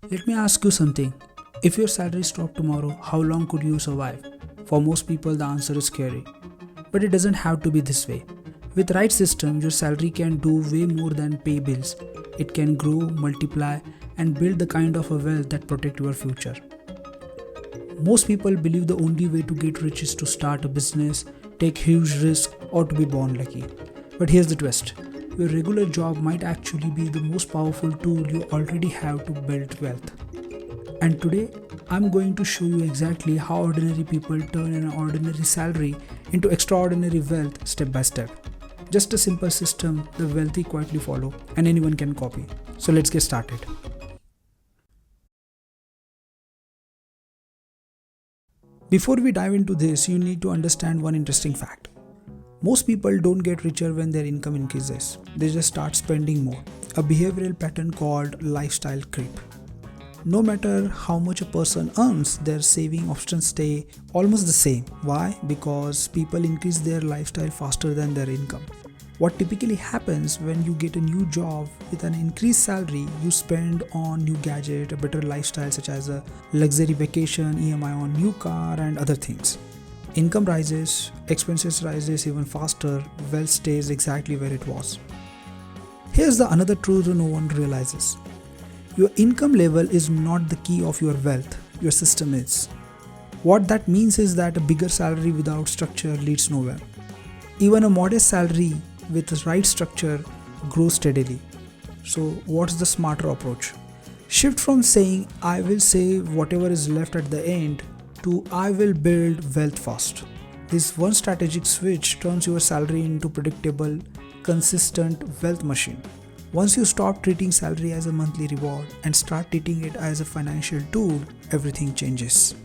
Let me ask you something. If your salary stopped tomorrow, how long could you survive? For most people, the answer is scary. But it doesn't have to be this way. With the right system, your salary can do way more than pay bills. It can grow, multiply, and build the kind of a wealth that protect your future. Most people believe the only way to get rich is to start a business, take huge risks, or to be born lucky. But here's the twist. Your regular job might actually be the most powerful tool you already have to build wealth. And today, I'm going to show you exactly how ordinary people turn an ordinary salary into extraordinary wealth step by step. Just a simple system the wealthy quietly follow and anyone can copy. So let's get started. Before we dive into this, you need to understand one interesting fact. Most people don't get richer when their income increases. They just start spending more. A behavioral pattern called lifestyle creep. No matter how much a person earns, their saving options stay almost the same. Why? Because people increase their lifestyle faster than their income. What typically happens when you get a new job with an increased salary, you spend on new gadget, a better lifestyle such as a luxury vacation, EMI on new car and other things. Income rises, expenses rises even faster, wealth stays exactly where it was. Here's the another truth no one realizes. Your income level is not the key of your wealth, your system is. What that means is that a bigger salary without structure leads nowhere. Even a modest salary with the right structure grows steadily. So what's the smarter approach? Shift from saying I will save whatever is left at the end to I will build wealth fast. This one strategic switch turns your salary into predictable, consistent wealth machine. Once you stop treating salary as a monthly reward and start treating it as a financial tool, everything changes.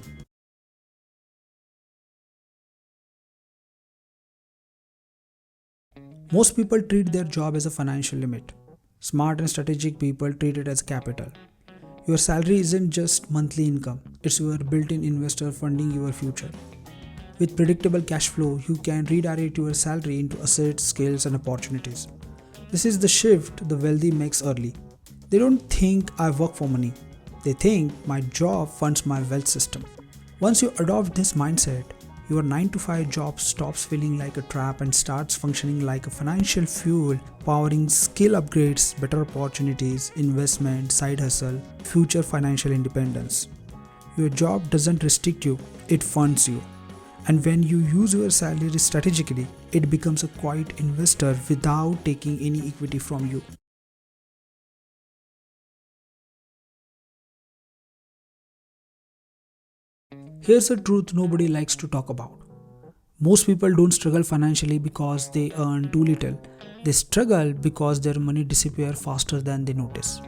Most people treat their job as a financial limit. Smart and strategic people treat it as capital. Your salary isn't just monthly income, it's your built-in investor funding your future. With predictable cash flow, you can redirect your salary into assets, skills, and opportunities. This is the shift the wealthy makes early. They don't think I work for money. They think my job funds my wealth system. Once you adopt this mindset, your 9 to 5 job stops feeling like a trap and starts functioning like a financial fuel, powering skill upgrades, better opportunities, investment, side hustle, future financial independence. Your job doesn't restrict you, it funds you. And when you use your salary strategically, it becomes a quiet investor without taking any equity from you. Here's a truth nobody likes to talk about. Most people don't struggle financially because they earn too little. They struggle because their money disappears faster than they notice.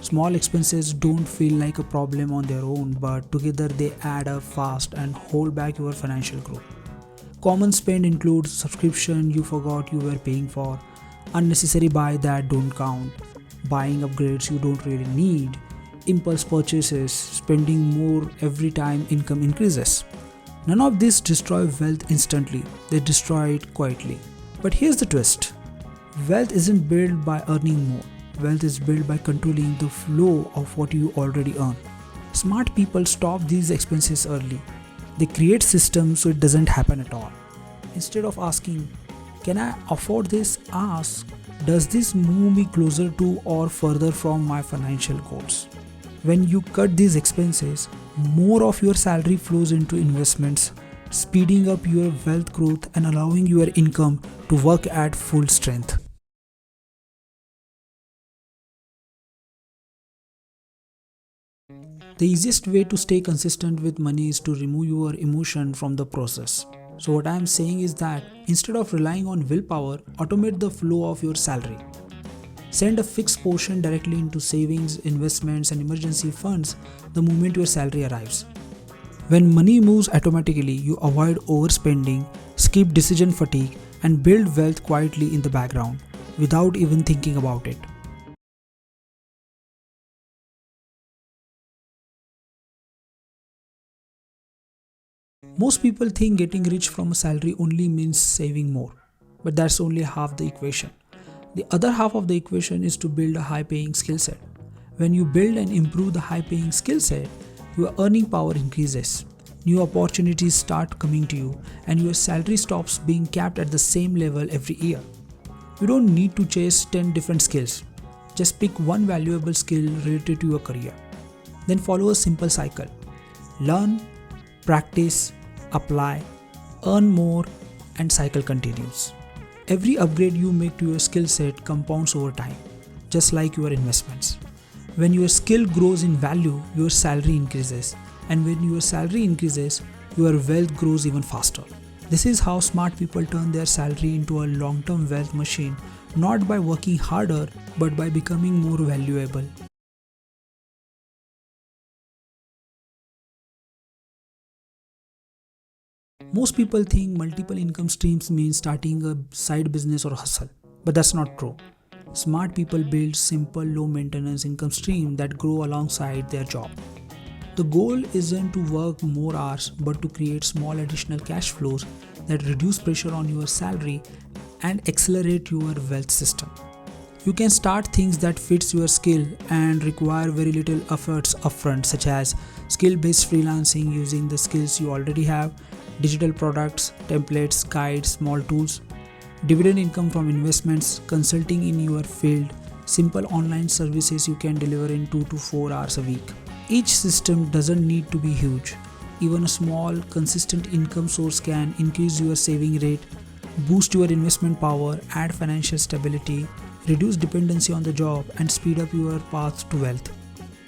Small expenses don't feel like a problem on their own, but together they add up fast and hold back your financial growth. Common spend includes subscription you forgot you were paying for, unnecessary buy that don't count, buying upgrades you don't really need, impulse purchases, spending more every time income increases. None of these destroy wealth instantly, they destroy it quietly. But here's the twist. Wealth isn't built by earning more. Wealth is built by controlling the flow of what you already earn. Smart people stop these expenses early. They create systems so it doesn't happen at all. Instead of asking, can I afford this? Ask, does this move me closer to or further from my financial goals? When you cut these expenses, more of your salary flows into investments, speeding up your wealth growth and allowing your income to work at full strength. The easiest way to stay consistent with money is to remove your emotion from the process. So what I am saying is that instead of relying on willpower, automate the flow of your salary. Send a fixed portion directly into savings, investments and emergency funds the moment your salary arrives. When money moves automatically, you avoid overspending, skip decision fatigue and build wealth quietly in the background without even thinking about it. Most people think getting rich from a salary only means saving more, but that's only half the equation. The other half of the equation is to build a high paying skill set. When you build and improve the high paying skill set, your earning power increases. New opportunities start coming to you, and your salary stops being capped at the same level every year. You don't need to chase 10 different skills. Just pick one valuable skill related to your career. Then follow a simple cycle. Learn, practice, apply, earn more, and cycle continues. Every upgrade you make to your skill set compounds over time, just like your investments. When your skill grows in value, your salary increases, and when your salary increases, your wealth grows even faster. This is how smart people turn their salary into a long-term wealth machine, not by working harder, but by becoming more valuable. Most people think multiple income streams mean starting a side business or hustle, but that's not true. Smart people build simple, low-maintenance income streams that grow alongside their job. The goal isn't to work more hours, but to create small additional cash flows that reduce pressure on your salary and accelerate your wealth system. You can start things that fits your skill and require very little efforts upfront, such as skill-based freelancing using the skills you already have, digital products, templates, guides, small tools, dividend income from investments, consulting in your field, simple online services you can deliver in 2 to 4 hours a week. Each system doesn't need to be huge. Even a small, consistent income source can increase your saving rate, boost your investment power, add financial stability, reduce dependency on the job, and speed up your path to wealth.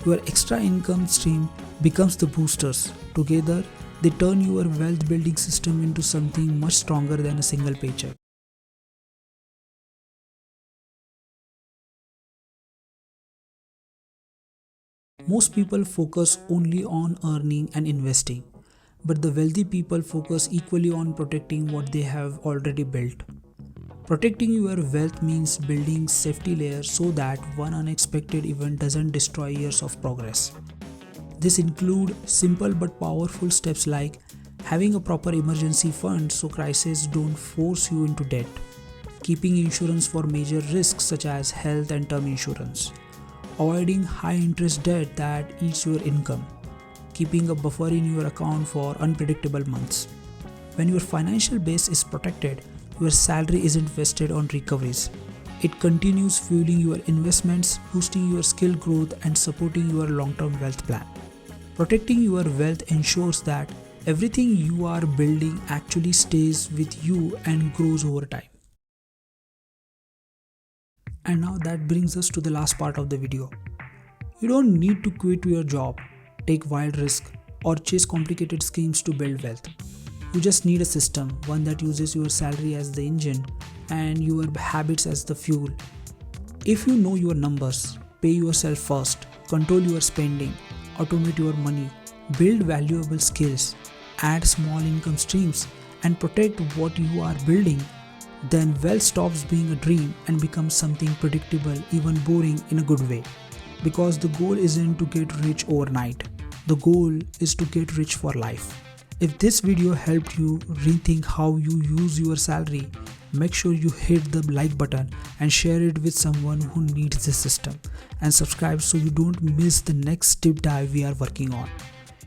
Your extra income stream becomes the boosters. Together, they turn your wealth building system into something much stronger than a single paycheck. Most people focus only on earning and investing, but the wealthy people focus equally on protecting what they have already built. Protecting your wealth means building safety layers so that one unexpected event doesn't destroy years of progress. This includes simple but powerful steps like having a proper emergency fund so crises don't force you into debt, keeping insurance for major risks such as health and term insurance, avoiding high interest debt that eats your income, keeping a buffer in your account for unpredictable months. When your financial base is protected, your salary isn't vested on recoveries. It continues fueling your investments, boosting your skill growth, and supporting your long-term wealth plan. Protecting your wealth ensures that everything you are building actually stays with you and grows over time. And now that brings us to the last part of the video. You don't need to quit your job, take wild risks, or chase complicated schemes to build wealth. You just need a system, one that uses your salary as the engine and your habits as the fuel. If you know your numbers, pay yourself first, control your spending, automate your money, build valuable skills, add small income streams, and protect what you are building, then wealth stops being a dream and becomes something predictable, even boring in a good way. Because the goal isn't to get rich overnight. The goal is to get rich for life. If this video helped you rethink how you use your salary, make sure you hit the like button and share it with someone who needs this system, and subscribe so you don't miss the next deep dive we are working on.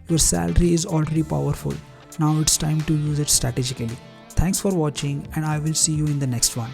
Your salary is already powerful. Now it's time to use it strategically. Thanks for watching, and I will see you in the next one.